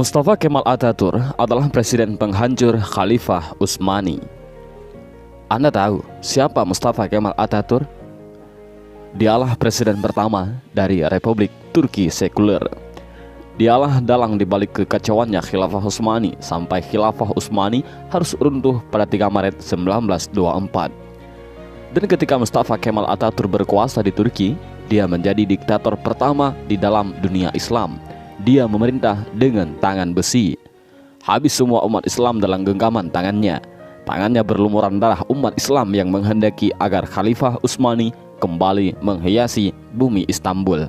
Mustafa Kemal Atatürk adalah presiden penghancur Khalifah Utsmani. Anda tahu siapa Mustafa Kemal Atatürk? Dialah presiden pertama dari Republik Turki sekuler. Dialah dalang dibalik kekacauannya Khilafah Utsmani sampai Khilafah Utsmani harus runtuh pada 3 Maret 1924. Dan ketika Mustafa Kemal Atatürk berkuasa di Turki, dia menjadi diktator pertama di dalam dunia Islam. Dia memerintah dengan tangan besi. Habis semua umat Islam dalam genggaman tangannya. Tangannya berlumuran darah umat Islam yang menghendaki agar Khalifah Utsmani kembali menghiasi bumi Istanbul.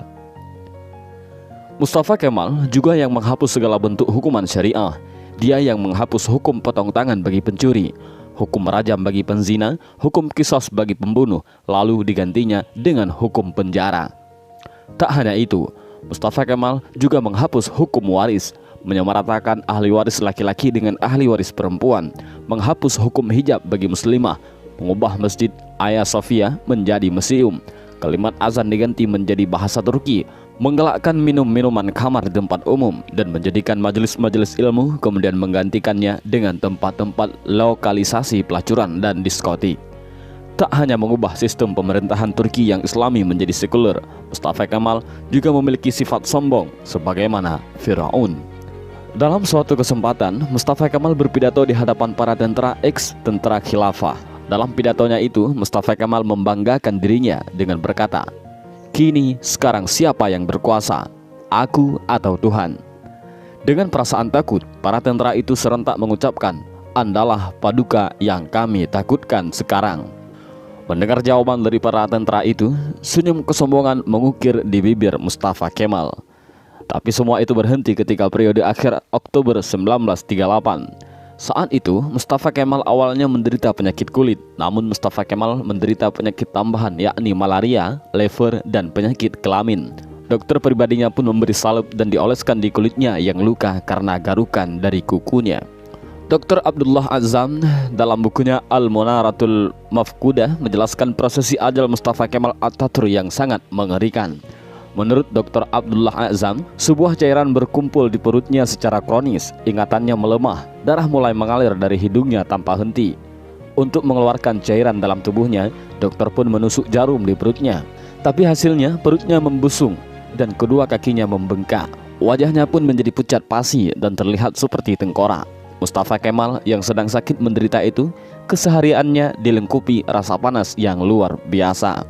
Mustafa Kemal juga yang menghapus segala bentuk hukuman syariah. Dia yang menghapus hukum potong tangan bagi pencuri, hukum rajam bagi penzina, hukum qisas bagi pembunuh, lalu digantinya dengan hukum penjara. Tak hanya itu, Mustafa Kemal juga menghapus hukum waris, menyamaratakan ahli waris laki-laki dengan ahli waris perempuan, menghapus hukum hijab bagi muslimah, mengubah Masjid Hagia Sophia menjadi museum, kalimat azan diganti menjadi bahasa Turki, menggalakkan minum-minuman kamar di tempat umum, dan menjadikan majelis-majelis ilmu kemudian menggantikannya dengan tempat-tempat lokalisasi pelacuran dan diskotik. Tak hanya mengubah sistem pemerintahan Turki yang Islami menjadi sekuler, Mustafa Kemal juga memiliki sifat sombong sebagaimana Firaun. Dalam suatu kesempatan, Mustafa Kemal berpidato di hadapan para tentara ex-tentara khilafah. Dalam pidatonya itu, Mustafa Kemal membanggakan dirinya dengan berkata, "Kini sekarang siapa yang berkuasa, aku atau Tuhan?" Dengan perasaan takut, para tentara itu serentak mengucapkan, "Andalah paduka yang kami takutkan sekarang." Mendengar jawaban dari para tentara itu, senyum kesombongan mengukir di bibir Mustafa Kemal. Tapi semua itu berhenti ketika periode akhir Oktober 1938. Saat itu, Mustafa Kemal awalnya menderita penyakit kulit, namun Mustafa Kemal menderita penyakit tambahan yakni malaria, lever, dan penyakit kelamin. Dokter pribadinya pun memberi salep dan dioleskan di kulitnya yang luka karena garukan dari kukunya. Dr. Abdullah Azzam dalam bukunya Al-Munaratul Mafkudah menjelaskan prosesi ajal Mustafa Kemal Atatürk yang sangat mengerikan. Menurut Dr. Abdullah Azzam, sebuah cairan berkumpul di perutnya secara kronis, ingatannya melemah, darah mulai mengalir dari hidungnya tanpa henti. Untuk mengeluarkan cairan dalam tubuhnya, dokter pun menusuk jarum di perutnya. Tapi hasilnya perutnya membusung dan kedua kakinya membengkak. Wajahnya pun menjadi pucat pasi dan terlihat seperti tengkorak. Mustafa Kemal yang sedang sakit menderita itu, kesehariannya dilengkupi rasa panas yang luar biasa.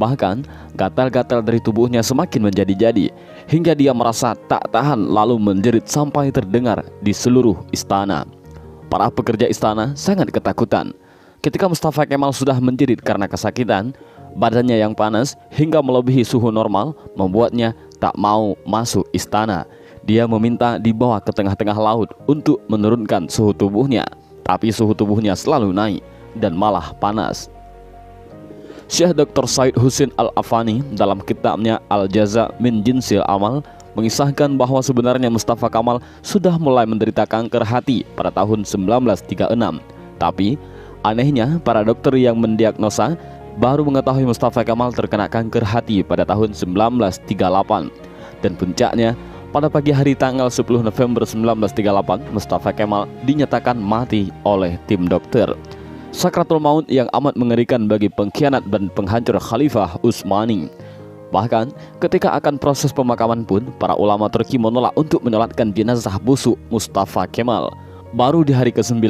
Bahkan, gatal-gatal dari tubuhnya semakin menjadi-jadi, hingga dia merasa tak tahan lalu menjerit sampai terdengar di seluruh istana. Para pekerja istana sangat ketakutan. Ketika Mustafa Kemal sudah menjerit karena kesakitan, badannya yang panas hingga melebihi suhu normal membuatnya tak mau masuk istana. Dia meminta dibawa ke tengah-tengah laut untuk menurunkan suhu tubuhnya, tapi suhu tubuhnya selalu naik dan malah panas. Syekh Dr. Said Husin Al-Afani dalam kitabnya Al-Jaza min Jinsil Amal mengisahkan bahwa sebenarnya Mustafa Kemal sudah mulai menderita kanker hati pada tahun 1936. Tapi anehnya para dokter yang mendiagnosa baru mengetahui Mustafa Kemal terkena kanker hati pada tahun 1938. Dan puncaknya, pada pagi hari tanggal 10 November 1938, Mustafa Kemal dinyatakan mati oleh tim dokter. Sakratul maut yang amat mengerikan bagi pengkhianat dan penghancur Khalifah Utsmani. Bahkan ketika akan proses pemakaman pun, para ulama Turki menolak untuk menyolatkan jenazah busuk Mustafa Kemal. Baru di hari ke-9,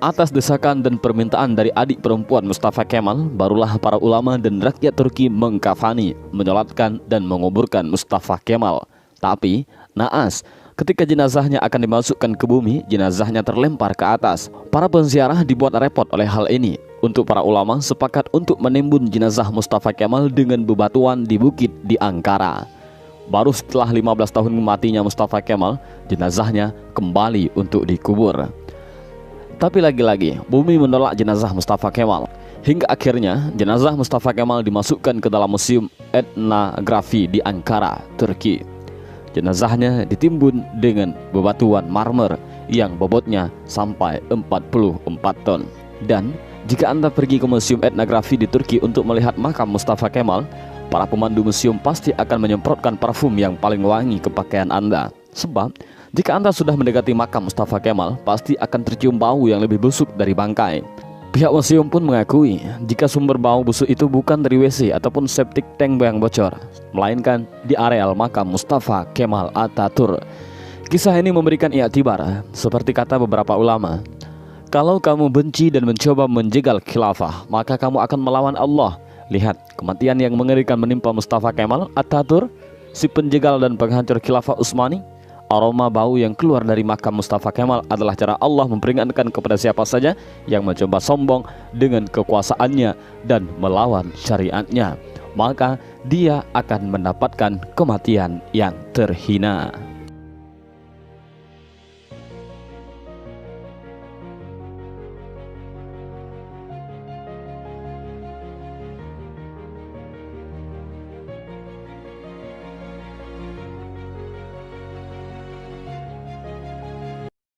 atas desakan dan permintaan dari adik perempuan Mustafa Kemal, barulah para ulama dan rakyat Turki mengkafani, menyolatkan dan menguburkan Mustafa Kemal. Tapi naas, ketika jenazahnya akan dimasukkan ke bumi, jenazahnya terlempar ke atas. Para penziarah dibuat repot oleh hal ini. Untuk para ulama sepakat untuk menimbun jenazah Mustafa Kemal dengan bebatuan di bukit di Ankara. Baru setelah 15 tahun matinya Mustafa Kemal, jenazahnya kembali untuk dikubur. Tapi lagi-lagi, bumi menolak jenazah Mustafa Kemal. Hingga akhirnya jenazah Mustafa Kemal dimasukkan ke dalam Museum Etnografi di Ankara, Turki. Jenazahnya ditimbun dengan bebatuan marmer yang bobotnya sampai 44 ton. Dan jika Anda pergi ke Museum Etnografi di Turki untuk melihat makam Mustafa Kemal, para pemandu museum pasti akan menyemprotkan parfum yang paling wangi ke pakaian Anda. Sebab Jika Anda sudah mendekati makam Mustafa Kemal, pasti akan tercium bau yang lebih busuk dari bangkai. Pihak museum pun mengakui jika sumber bau busuk itu bukan dari WC ataupun septic tank yang bocor, melainkan di areal makam Mustafa Kemal Atatürk. Kisah ini memberikan i'tibar, seperti kata beberapa ulama, kalau kamu benci dan mencoba menjegal khilafah, maka kamu akan melawan Allah. Lihat kematian yang mengerikan menimpa Mustafa Kemal Atatürk, si penjegal dan penghancur khilafah Utsmani. Aroma bau yang keluar dari makam Mustafa Kemal adalah cara Allah memperingatkan kepada siapa saja yang mencoba sombong dengan kekuasaannya dan melawan syariatnya, maka dia akan mendapatkan kematian yang terhina.